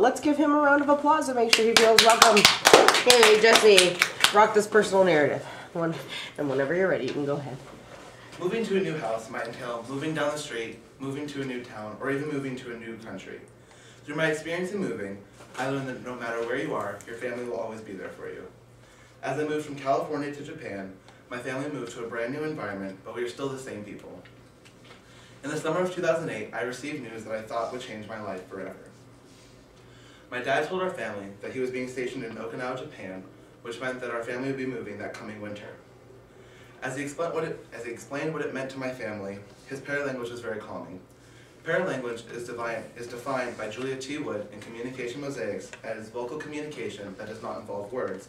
let's give him a round of applause to make sure he feels welcome. Hey, Jesse, rock this personal narrative. And whenever you're ready, you can go ahead. Moving to a new house might entail moving down the street, moving to a new town, or even moving to a new country. Through my experience in moving, I learned that no matter where you are, your family will always be there for you. As I moved from California to Japan, my family moved to a brand new environment, but we are still the same people. In the summer of 2008, I received news that I thought would change my life forever. My dad told our family that he was being stationed in Okinawa, Japan, which meant that our family would be moving that coming winter. As he explained what it meant to my family, his paralanguage was very calming. Paralanguage is defined by Julia T. Wood in Communication Mosaics as vocal communication that does not involve words,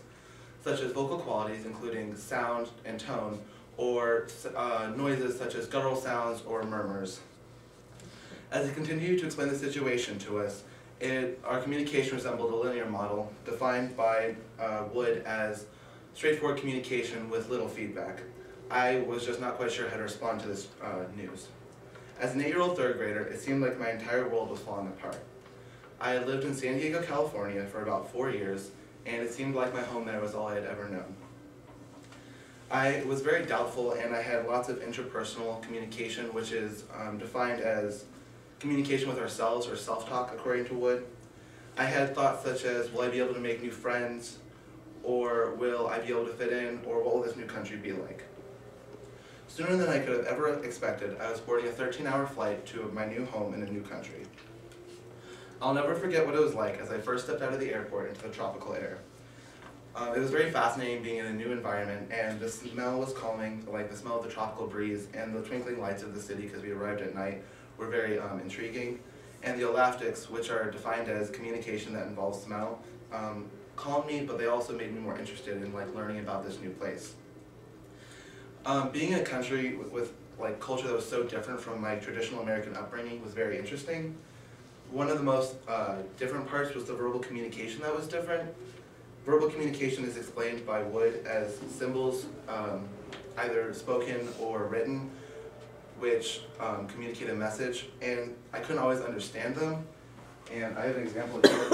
such as vocal qualities including sound and tone, or noises such as guttural sounds or murmurs. As he continued to explain the situation to us, our communication resembled a linear model defined by Wood as straightforward communication with little feedback. I was just not quite sure how to respond to this news. As an 8-year-old third grader, it seemed like my entire world was falling apart. I had lived in San Diego, California for about 4 years, and it seemed like my home there was all I had ever known. I was very doubtful, and I had lots of interpersonal communication, which is defined as communication with ourselves, or self-talk, according to Wood. I had thoughts such as, will I be able to make new friends, or will I be able to fit in, or what will this new country be like? Sooner than I could have ever expected, I was boarding a 13-hour flight to my new home in a new country. I'll never forget what it was like as I first stepped out of the airport into the tropical air. It was very fascinating being in a new environment, and the smell was calming, like the smell of the tropical breeze, and the twinkling lights of the city, because we arrived at night, were very intriguing. And the olfactics, which are defined as communication that involves smell, calmed me, but they also made me more interested in learning about this new place. Being in a country with culture that was so different from my traditional American upbringing was very interesting. One of the most different parts was the verbal communication that was different. Verbal communication is explained by Wood as symbols, either spoken or written, which communicate a message, and I couldn't always understand them. And I have an example here.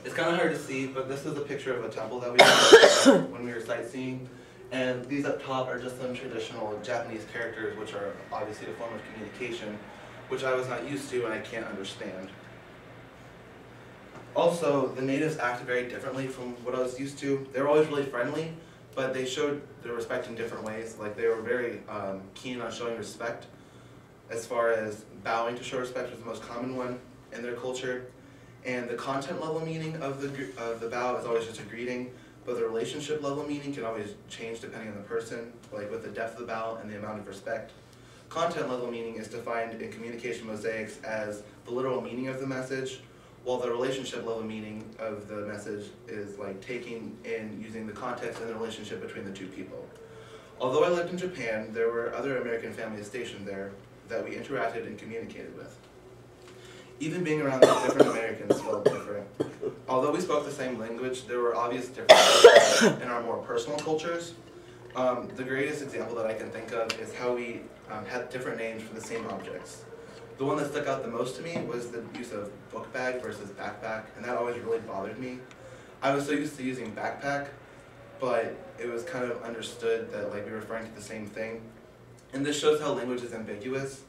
It's kind of hard to see, but this is a picture of a temple that we had when we were sightseeing. And these up top are just some traditional Japanese characters, which are obviously a form of communication, which I was not used to and I can't understand. Also, the natives acted very differently from what I was used to. They were always really friendly, but they showed their respect in different ways. They were very keen on showing respect. As far as bowing to show respect was the most common one in their culture. And the content level meaning of the bow is always just a greeting, but the relationship level meaning can always change depending on the person, with the depth of the bow and the amount of respect. Content level meaning is defined in Communication Mosaics as the literal meaning of the message, while the relationship level meaning of the message is taking in using the context and the relationship between the two people. Although I lived in Japan, there were other American families stationed there that we interacted and communicated with. Even being around these different Americans felt different. Although we spoke the same language, there were obvious differences in our more personal cultures. The greatest example that I can think of is how we had different names for the same objects. The one that stuck out the most to me was the use of book bag versus backpack, and that always really bothered me. I was so used to using backpack, but it was kind of understood that we were referring to the same thing. And this shows how language is ambiguous.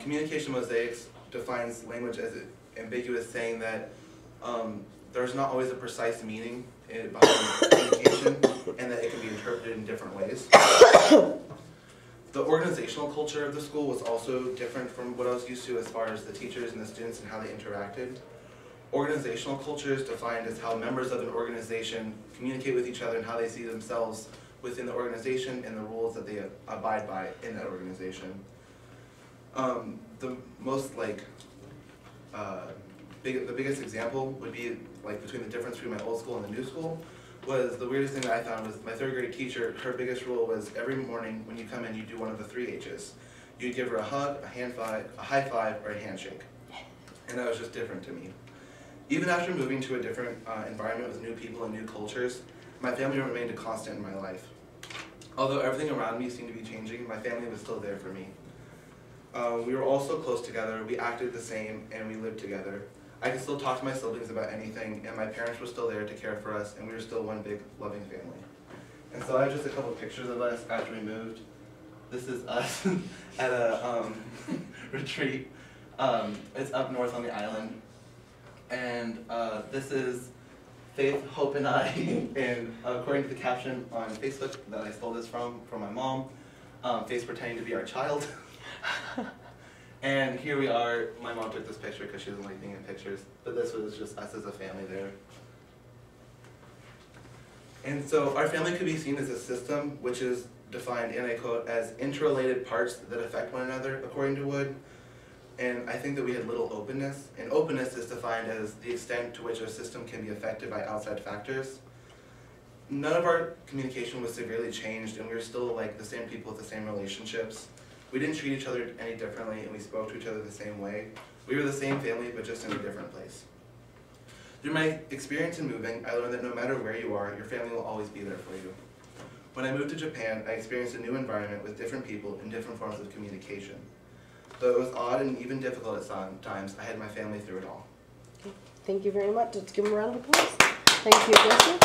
Communication Mosaics defines language as ambiguous, saying that there's not always a precise meaning behind communication, and that it can be interpreted in different ways. The organizational culture of the school was also different from what I was used to as far as the teachers and the students and how they interacted. Organizational culture is defined as how members of an organization communicate with each other and how they see themselves within the organization and the rules that they abide by in that organization. The most the biggest example would be between the difference between my old school and the new school was the weirdest thing that I found was my third grade teacher. Her biggest rule was every morning when you come in, you do one of the 3 H's. You'd give her a hug, a high five, or a handshake, and that was just different to me. Even after moving to a different environment with new people and new cultures, my family remained a constant in my life. Although everything around me seemed to be changing, my family was still there for me. We were all so close together, we acted the same, and we lived together. I could still talk to my siblings about anything, and my parents were still there to care for us, and we were still one big loving family. And so I have just a couple pictures of us after we moved. This is us at a retreat. It's up north on the island. And this is Faith, Hope, and I, and according to the caption on Facebook that I stole this from my mom, Faith's pretending to be our child. And here we are. My mom took this picture because she doesn't like being in pictures, but this was just us as a family there. And so our family could be seen as a system which is defined, and I quote, as interrelated parts that affect one another, according to Wood. And I think that we had little openness, and openness is defined as the extent to which a system can be affected by outside factors. None of our communication was severely changed, and we were still like the same people with the same relationships. We didn't treat each other any differently, and we spoke to each other the same way. We were the same family, but just in a different place. Through my experience in moving, I learned that no matter where you are, your family will always be there for you. When I moved to Japan, I experienced a new environment with different people and different forms of communication. Though it was odd and even difficult at times, I had my family through it all. Okay. Thank you very much. Let's give them a round of applause. Thank you, Jesse.